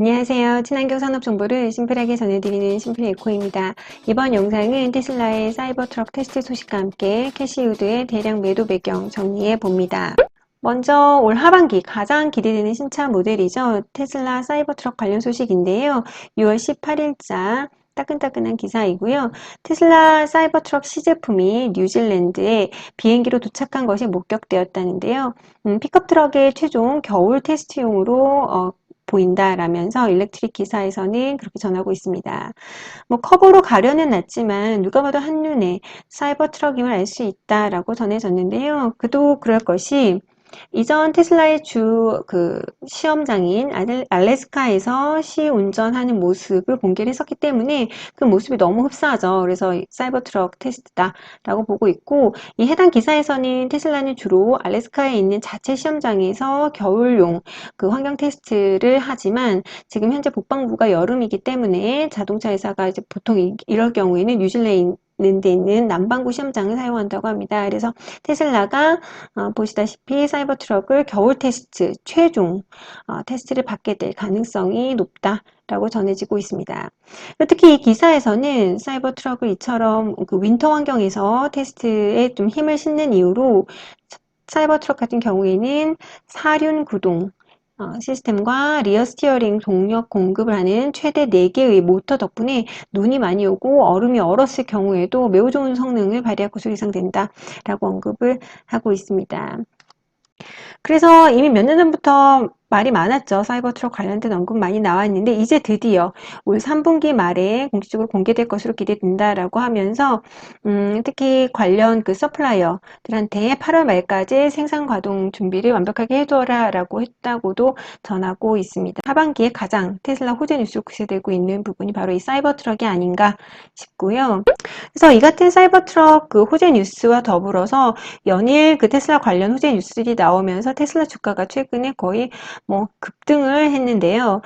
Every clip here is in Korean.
안녕하세요. 친환경 산업 정보를 심플하게 전해드리는 심플에코입니다. 이번 영상은 테슬라의 사이버트럭 테스트 소식과 함께 캐시우드의 대량 매도 배경 정리해 봅니다. 먼저 올 하반기 가장 기대되는 신차 모델이죠. 테슬라 사이버트럭 관련 소식인데요. 6월 18일자 따끈따끈한 기사이고요. 테슬라 사이버트럭 시제품이 뉴질랜드에 비행기로 도착한 것이 목격되었다는데요. 픽업 트럭의 최종 겨울 테스트용으로 보인다라면서 일렉트릭 기사에서는 그렇게 전하고 있습니다. 뭐 컵으로 가려는 놨지만 누가 봐도 한눈에 사이버 트럭임을 알 수 있다라고 전해졌는데요. 그도 그럴 것이 이전 테슬라의 주 시험장인 알래스카에서 시운전하는 모습을 공개를 했었기 때문에 그 모습이 너무 흡사하죠. 그래서 사이버 트럭 테스트다라고 보고 있고 이 해당 기사에서는 테슬라는 주로 알래스카에 있는 자체 시험장에서 겨울용 그 환경 테스트를 하지만 지금 현재 북반구가 여름이기 때문에 자동차 회사가 이제 보통 이럴 경우에는 뉴질랜드에 있는 남반구 시험장을 사용한다고 합니다. 그래서 테슬라가 보시다시피 사이버 트럭을 겨울 테스트, 최종 테스트를 받게 될 가능성이 높다라고 전해지고 있습니다. 특히 이 기사에서는 사이버 트럭을 이처럼 그 윈터 환경에서 테스트에 좀 힘을 싣는 이유로 사이버 트럭 같은 경우에는 사륜 구동 시스템과 리어 스티어링 동력 공급을 하는 최대 4개의 모터 덕분에 눈이 많이 오고 얼음이 얼었을 경우에도 매우 좋은 성능을 발휘할 것으로 예상된다 라고 언급을 하고 있습니다. 그래서 이미 몇 년 전부터 말이 많았죠. 사이버 트럭 관련된 언급 많이 나왔는데 이제 드디어 올 3분기 말에 공식적으로 공개될 것으로 기대된다라고 하면서 특히 관련 그 서플라이어들한테 8월 말까지 생산 가동 준비를 완벽하게 해둬라라고 했다고도 전하고 있습니다. 하반기에 가장 테슬라 호재 뉴스로 구세되고 있는 부분이 바로 이 사이버 트럭이 아닌가 싶고요. 그래서 이 같은 사이버 트럭 그 호재 뉴스와 더불어서 연일 그 테슬라 관련 호재 뉴스들이 나오면서 테슬라 주가가 최근에 거의 뭐 급등을 했는데요.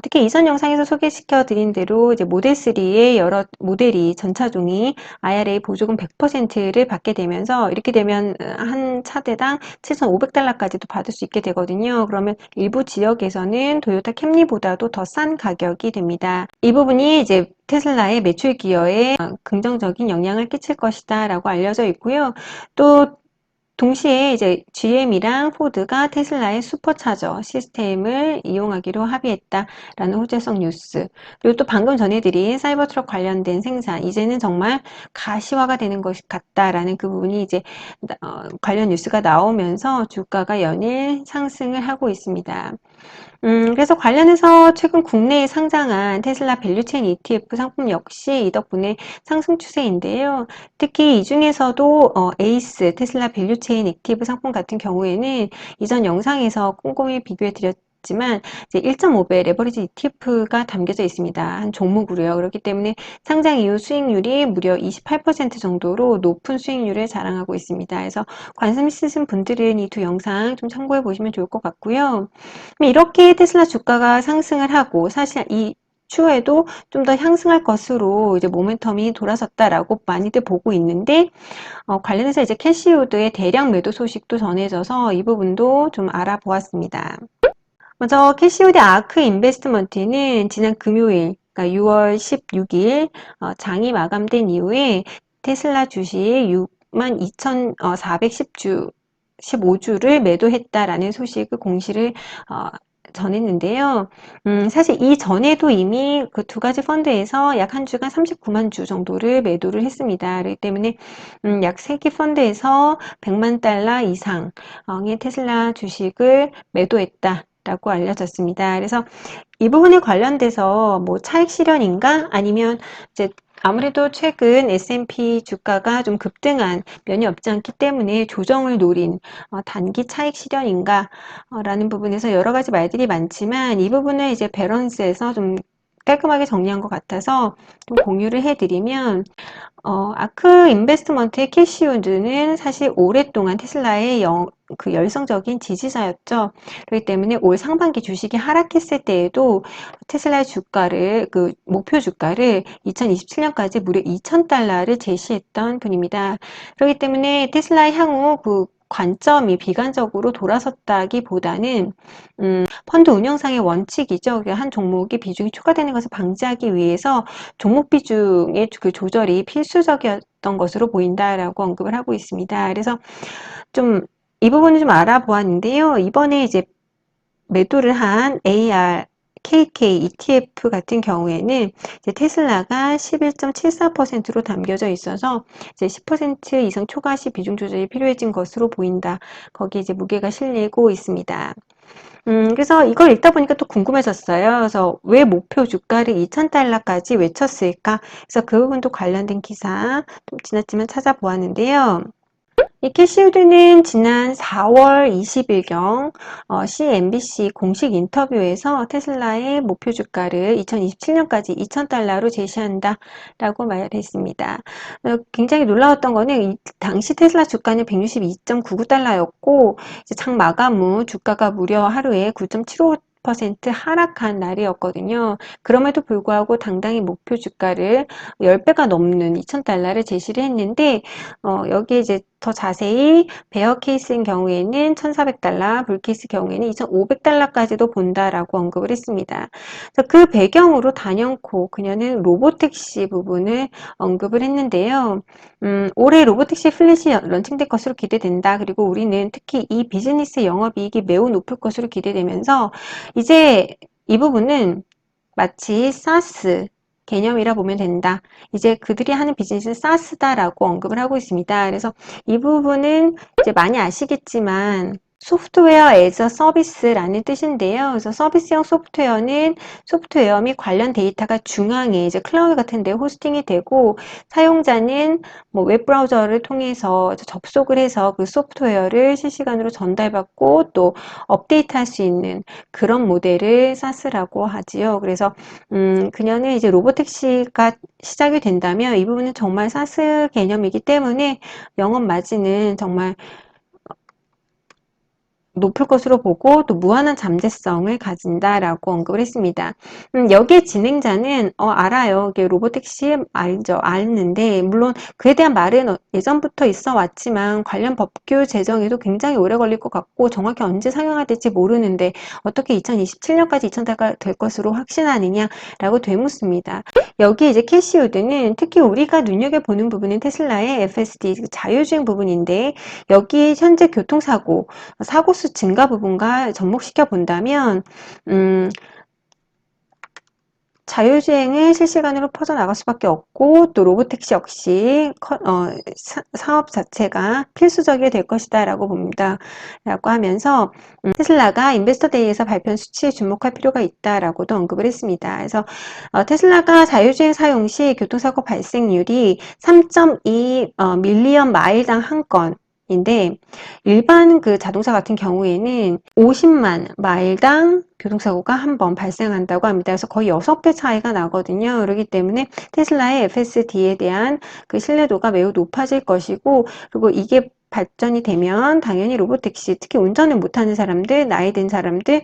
특히 이전 영상에서 소개시켜 드린 대로 이제 모델 3의 여러 모델이 전차종이 IRA 보조금 100%를 받게 되면서 이렇게 되면 한 차대당 7,500달러까지도 받을 수 있게 되거든요. 그러면 일부 지역에서는 토요타 캠리보다도 더 싼 가격이 됩니다. 이 부분이 이제 테슬라의 매출 기여에 긍정적인 영향을 끼칠 것이다 라고 알려져 있고요. 또 동시에 이제 GM이랑 포드가 테슬라의 슈퍼차저 시스템을 이용하기로 합의했다라는 호재성 뉴스. 그리고 또 방금 전해드린 사이버트럭 관련된 생산, 이제는 정말 가시화가 되는 것 같다라는 그 부분이 이제 관련 뉴스가 나오면서 주가가 연일 상승을 하고 있습니다. 그래서 관련해서 최근 국내에 상장한 테슬라 밸류체인 ETF 상품 역시 이 덕분에 상승 추세인데요. 특히 이 중에서도 에이스 테슬라 밸류체인 액티브 상품 같은 경우에는 이전 영상에서 꼼꼼히 비교해 드렸지만 이제 1.5배 레버리지 ETF가 담겨져 있습니다. 한 종목으로요. 그렇기 때문에 상장 이후 수익률이 무려 28% 정도로 높은 수익률을 자랑하고 있습니다. 그래서 관심 있으신 분들은 이 두 영상 좀 참고해 보시면 좋을 것 같고요. 이렇게 테슬라 주가가 상승을 하고 사실 이 추후에도 좀 더 향상할 것으로 이제 모멘텀이 돌아섰다라고 많이들 보고 있는데 관련해서 이제 캐시우드의 대량 매도 소식도 전해져서 이 부분도 좀 알아보았습니다. 먼저 캐시우드 아크 인베스트먼트는 지난 금요일 그러니까 6월 16일 장이 마감된 이후에 테슬라 주식 62,410주 15주를 매도했다라는 소식을 공시를 전했는데요. 사실 이전에도 이미 그 두 가지 펀드에서 약 한 주간 39만 주 정도를 매도를 했습니다. 그렇기 때문에 약 3개 펀드에서 100만 달러 이상의 테슬라 주식을 매도했다. 라고 알려졌습니다. 그래서 이 부분에 관련돼서 뭐 차익 실현인가 아니면 이제 아무래도 최근 S&P 주가가 좀 급등한 면이 없지 않기 때문에 조정을 노린 단기 차익 실현인가 라는 부분에서 여러 가지 말들이 많지만 이 부분을 이제 밸런스에서 좀 깔끔하게 정리한 것 같아서 좀 공유를 해드리면 아크 인베스트먼트의 캐시우드는 사실 오랫동안 테슬라의 그 열성적인 지지자였죠. 그렇기 때문에 올 상반기 주식이 하락했을 때에도 테슬라의 주가를, 그 목표 주가를 2027년까지 무려 2,000달러를 제시했던 분입니다. 그렇기 때문에 테슬라의 향후 그 관점이 비관적으로 돌아섰다기보다는 펀드 운영상의 원칙이죠. 한 종목의 비중이 초과되는 것을 방지하기 위해서 종목 비중의 그 조절이 필수적이었던 것으로 보인다라고 언급을 하고 있습니다. 그래서 좀 이 부분을 좀 알아보았는데요. 이번에 이제 매도를 한 AR, KK, ETF 같은 경우에는 이제 테슬라가 11.74%로 담겨져 있어서 이제 10% 이상 초과 시 비중 조절이 필요해진 것으로 보인다. 거기에 이제 무게가 실리고 있습니다. 그래서 이걸 읽다 보니까 또 궁금해졌어요. 그래서 왜 목표 주가를 2,000달러까지 외쳤을까? 그래서 그 부분도 관련된 기사 좀 지났지만 찾아보았는데요. 이 캐시우드는 지난 4월 20일경 CNBC 공식 인터뷰에서 테슬라의 목표 주가를 2027년까지 2,000달러로 제시한다 라고 말했습니다. 굉장히 놀라웠던 거는 당시 테슬라 주가는 162.99달러였고 장 마감 후 주가가 무려 하루에 9.75% 하락한 날이었거든요. 그럼에도 불구하고 당당히 목표 주가를 10배가 넘는 2,000달러를 제시를 했는데 여기에 이제 더 자세히 베어 케이스인 경우에는 1,400달러, 불 케이스 경우에는 2,500달러까지도 본다라고 언급을 했습니다. 그래서 그 배경으로 단연코 그녀는 로보택시 부분을 언급을 했는데요. 올해 로보택시 플랫이 런칭될 것으로 기대된다. 그리고 우리는 특히 이 비즈니스 영업이익이 매우 높을 것으로 기대되면서 이제 이 부분은 마치 사스 개념이라 보면 된다. 이제 그들이 하는 비즈니스는 사스다라고 언급을 하고 있습니다. 그래서 이 부분은 이제 많이 아시겠지만 소프트웨어 애저 서비스라는 뜻인데요. 그래서 서비스형 소프트웨어는 소프트웨어 및 관련 데이터가 중앙에 이제 클라우드 같은 데 호스팅이 되고 사용자는 뭐 웹브라우저를 통해서 접속을 해서 그 소프트웨어를 실시간으로 전달받고 또 업데이트할 수 있는 그런 모델을 사스라고 하지요. 그래서 그녀는 이제 로보택시가 시작이 된다면 이 부분은 정말 사스 개념이기 때문에 영업 마진은 정말 높을 것으로 보고 또 무한한 잠재성을 가진다라고 언급을 했습니다. 여기에 진행자는 알아요. 이게 로보택시 알죠. 아는데 물론 그에 대한 말은 예전부터 있어 왔지만 관련 법규 제정에도 굉장히 오래 걸릴 것 같고 정확히 언제 상용화 될지 모르는데 어떻게 2027년까지 2,000달러가 될 것으로 확신하느냐라고 되묻습니다. 여기 이제 캐시우드는 특히 우리가 눈여겨보는 부분은 테슬라의 FSD 자율주행 부분인데 여기 현재 교통사고 사고수 증가 부분과 접목시켜 본다면 자율주행은 실시간으로 퍼져나갈 수밖에 없고 또 로보택시 역시 사업 자체가 필수적이 될 것이다 라고 봅니다. 라고 하면서 테슬라가 인베스터데이에서 발표한 수치에 주목할 필요가 있다라고도 언급을 했습니다. 그래서 테슬라가 자율주행 사용 시 교통사고 발생률이 3.2 밀리언 마일당 한 건 인데 일반 그 자동차 같은 경우에는 50만 마일당 교통사고가 한 번 발생한다고 합니다. 그래서 거의 6배 차이가 나거든요. 그렇기 때문에 테슬라의 FSD에 대한 그 신뢰도가 매우 높아질 것이고 그리고 이게 발전이 되면 당연히 로보택시, 특히 운전을 못하는 사람들, 나이 든 사람들,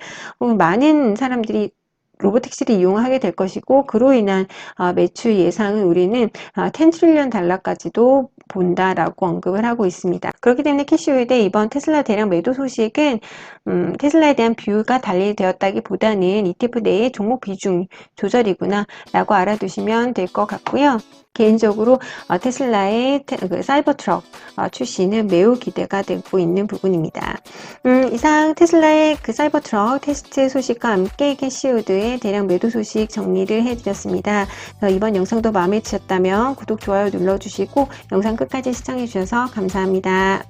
많은 사람들이 로보택시를 이용하게 될 것이고 그로 인한 매출 예상은 우리는 10 트릴리언 달러까지도 본다라고 언급을 하고 있습니다. 그렇기 때문에 캐시우드의 이번 테슬라 대량 매도 소식은 테슬라에 대한 뷰가 달리되었다기보다는 ETF 내의 종목 비중 조절이구나 라고 알아두시면 될 것 같고요. 개인적으로 테슬라의 그 사이버트럭 출시는 매우 기대가 되고 있는 부분입니다. 이상 테슬라의 그 사이버트럭 테스트 소식과 함께 캐시우드의 대량 매도 소식 정리를 해드렸습니다. 이번 영상도 마음에 드셨다면 구독, 좋아요 눌러주시고 영상 끝까지 시청해주셔서 감사합니다.